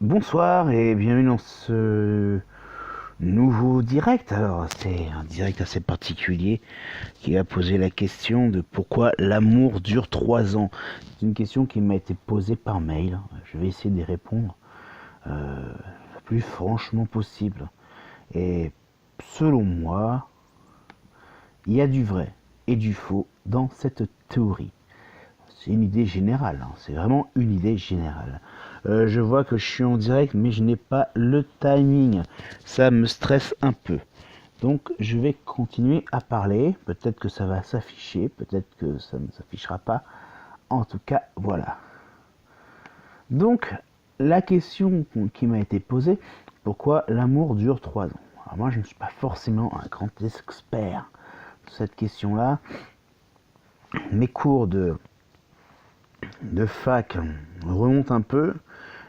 Bonsoir et bienvenue dans ce nouveau direct. Alors, c'est un direct assez particulier qui a posé la question de pourquoi l'amour dure 3 ans. C'est une question qui m'a été posée par mail. Je vais essayer d'y répondre le plus franchement possible. Et selon moi, il y a du vrai et du faux dans cette théorie. C'est une idée générale, hein. C'est vraiment une idée générale. Je vois que je suis en direct, mais je n'ai pas le timing. Ça me stresse un peu. Donc je vais continuer à parler. Peut-être que ça va s'afficher, peut-être que ça ne s'affichera pas. En tout cas, voilà. Donc, la question qui m'a été posée, pourquoi l'amour dure 3 ans? Alors moi, je ne suis pas forcément un grand expert de cette question-là. Mes cours de fac remonte un peu.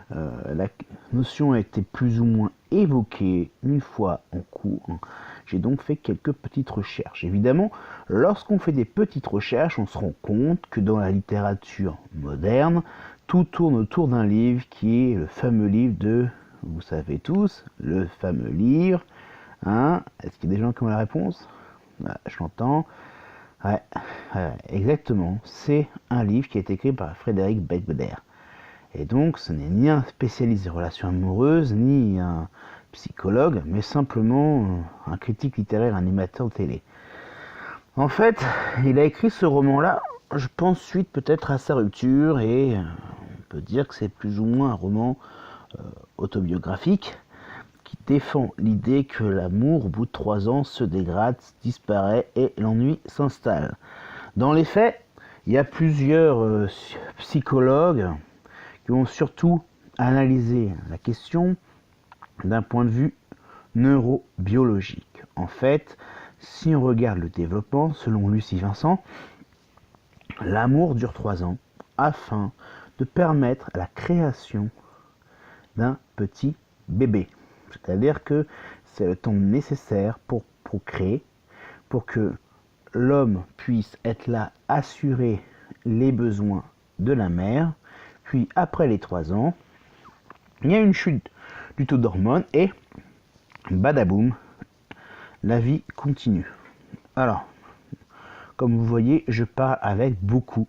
La notion a été plus ou moins évoquée une fois en cours. J'ai donc fait quelques petites recherches. Évidemment, lorsqu'on fait des petites recherches, on se rend compte que dans la littérature moderne, tout tourne autour d'un livre qui est le fameux livre de, vous savez tous, le fameux livre. Hein, est-ce qu'il y a des gens qui ont la réponse? Je l'entends. Ouais, exactement. C'est un livre qui a été écrit par Frédéric Becbéder. Et donc, ce n'est ni un spécialiste des relations amoureuses, ni un psychologue, mais simplement un critique littéraire, animateur de télé. En fait, il a écrit ce roman-là, je pense, suite peut-être à sa rupture, et on peut dire que c'est plus ou moins un roman autobiographique qui défend l'idée que l'amour, au bout de 3 ans, se dégrade, disparaît et l'ennui s'installe. Dans les faits, il y a plusieurs psychologues qui ont surtout analysé la question d'un point de vue neurobiologique. En fait, si on regarde le développement, selon Lucie Vincent, l'amour dure 3 ans afin de permettre la création d'un petit bébé. C'est-à-dire que c'est le temps nécessaire pour procréer, pour que l'homme puisse être là, assurer les besoins de la mère. Puis après les 3 ans, il y a une chute du taux d'hormones et badaboum, la vie continue. Alors, comme vous voyez, je parle avec beaucoup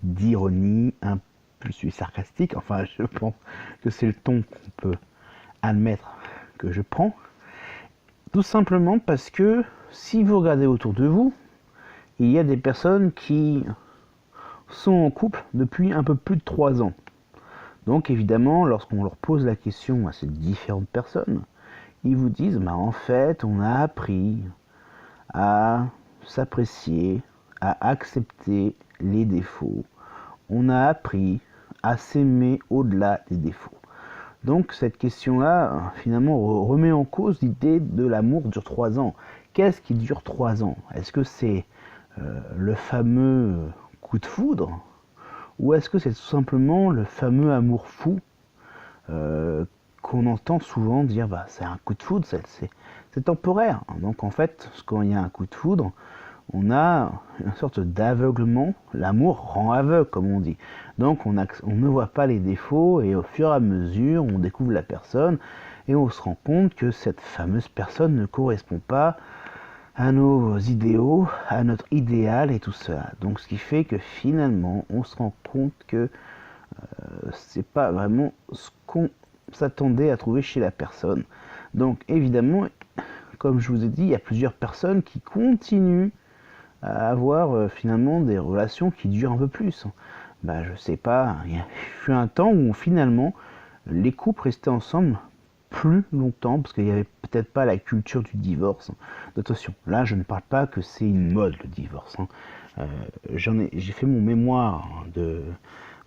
d'ironie, un peu je suis sarcastique, enfin je pense que c'est le ton qu'on peut admettre que je prends. Tout simplement parce que si vous regardez autour de vous, il y a des personnes qui sont en couple depuis un peu plus de 3 ans. Donc évidemment, lorsqu'on leur pose la question à ces différentes personnes, ils vous disent, en fait, on a appris à s'apprécier, à accepter les défauts. On a appris à s'aimer au-delà des défauts. Donc cette question-là, finalement, remet en cause l'idée de l'amour dure 3 ans. Qu'est-ce qui dure 3 ans? Est-ce que c'est le fameux coup de foudre? Ou est-ce que c'est tout simplement le fameux amour fou qu'on entend souvent dire c'est un coup de foudre, c'est temporaire. Donc en fait, quand il y a un coup de foudre, on a une sorte d'aveuglement. L'amour rend aveugle, comme on dit. Donc on ne voit pas les défauts et au fur et à mesure, on découvre la personne et on se rend compte que cette fameuse personne ne correspond pas à nos idéaux, à notre idéal et tout cela. Donc ce qui fait que finalement, on se rend compte que c'est pas vraiment ce qu'on s'attendait à trouver chez la personne. Donc évidemment, comme je vous ai dit, il y a plusieurs personnes qui continuent à avoir finalement des relations qui durent un peu plus. Je sais pas, il y a eu un temps où finalement les couples restaient ensemble plus longtemps parce qu'il n'y avait peut-être pas la culture du divorce. Attention, là je ne parle pas que c'est une mode le divorce. J'ai fait mon mémoire de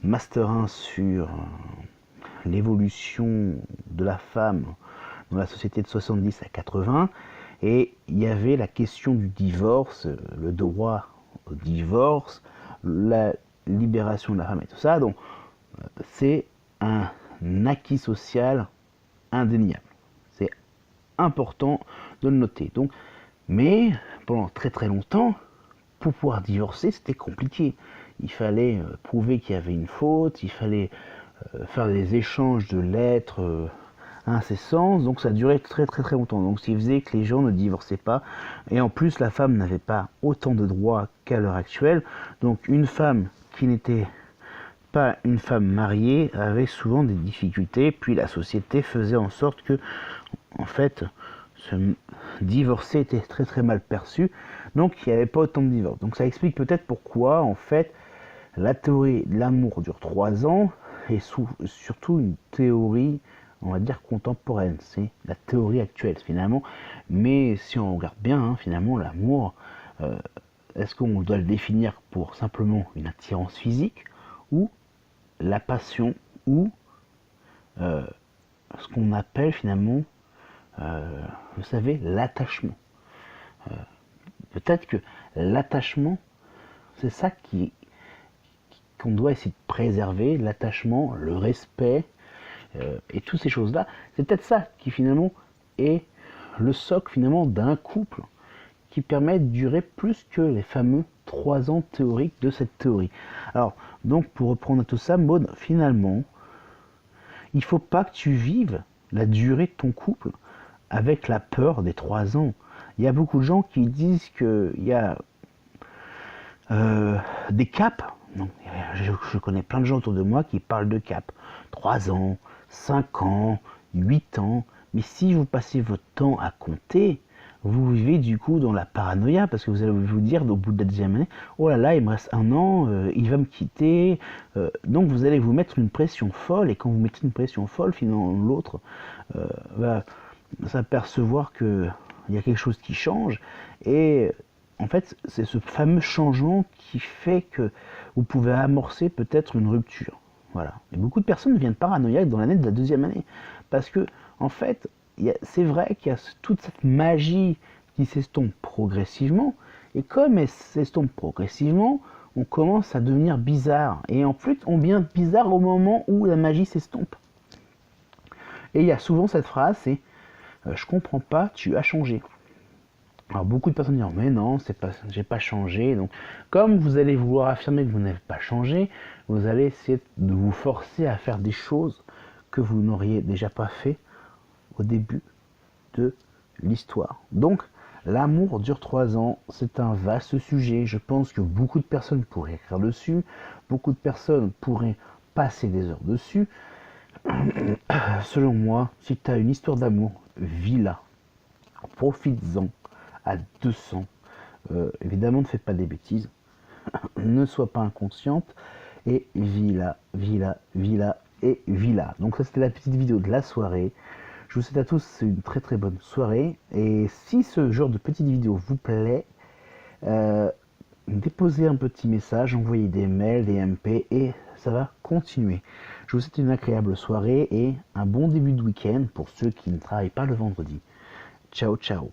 Master 1 sur l'évolution de la femme dans la société de 70 à 80, et il y avait la question du divorce, le droit au divorce, la libération de la femme et tout ça. Donc c'est un acquis social indéniable. C'est important de le noter. Donc, mais pendant très longtemps, pour pouvoir divorcer, c'était compliqué. Il fallait prouver qu'il y avait une faute, il fallait faire des échanges de lettres incessants, donc ça durait très très très longtemps. Donc ce qui faisait que les gens ne divorçaient pas, et en plus la femme n'avait pas autant de droits qu'à l'heure actuelle. Donc une femme qui n'était pas une femme mariée avait souvent des difficultés, puis la société faisait en sorte que, en fait, se divorcer était très très mal perçu, donc il n'y avait pas autant de divorces. Donc ça explique peut-être pourquoi, en fait, la théorie de l'amour dure 3 ans, et surtout une théorie, on va dire, contemporaine. C'est la théorie actuelle, finalement. Mais si on regarde bien, hein, finalement, l'amour, est-ce qu'on doit le définir pour simplement une attirance physique, ou la passion, ou ce qu'on appelle finalement, vous savez, l'attachement. Peut-être que l'attachement, c'est ça qu'on doit essayer de préserver, l'attachement, le respect, et toutes ces choses-là. C'est peut-être ça qui finalement est le socle finalement d'un couple qui permet de durer plus que les fameux 3 ans théoriques de cette théorie. Alors, donc pour reprendre tout ça, Maud, finalement, il ne faut pas que tu vives la durée de ton couple avec la peur des 3 ans. Il y a beaucoup de gens qui disent qu'il y a des caps. Donc, je connais plein de gens autour de moi qui parlent de caps. 3 ans, 5 ans, 8 ans. Mais si vous passez votre temps à compter, vous vivez du coup dans la paranoïa, parce que vous allez vous dire au bout de la 2e année, oh là là, il me reste 1 an, il va me quitter. Donc vous allez vous mettre une pression folle, et quand vous mettez une pression folle, finalement l'autre va s'apercevoir qu'il y a quelque chose qui change, et en fait c'est ce fameux changement qui fait que vous pouvez amorcer peut-être une rupture. Voilà. Et beaucoup de personnes deviennent paranoïaques dans l'année de la 2e année, parce que en fait c'est vrai qu'il y a toute cette magie qui s'estompe progressivement, et comme elle s'estompe progressivement, on commence à devenir bizarre, et en plus on devient bizarre au moment où la magie s'estompe. Et il y a souvent cette phrase, c'est je comprends pas, tu as changé. Alors beaucoup de personnes disent mais non, c'est pas, j'ai pas changé. Donc comme vous allez vouloir affirmer que vous n'avez pas changé, vous allez essayer de vous forcer à faire des choses que vous n'auriez déjà pas fait au début de l'histoire. Donc l'amour dure 3 ans, c'est un vaste sujet. Je pense que beaucoup de personnes pourraient écrire dessus, beaucoup de personnes pourraient passer des heures dessus. Selon moi, si tu as une histoire d'amour, vis-la, profites-en à 200. Évidemment, ne fais pas des bêtises, ne sois pas inconsciente, et vis-la, vis-la, vis-la et vis-la. Donc ça, c'était la petite vidéo de la soirée. Je vous souhaite à tous une très très bonne soirée, et si ce genre de petite vidéo vous plaît, déposez un petit message, envoyez des mails, des MP, et ça va continuer. Je vous souhaite une agréable soirée et un bon début de week-end pour ceux qui ne travaillent pas le vendredi. Ciao ciao.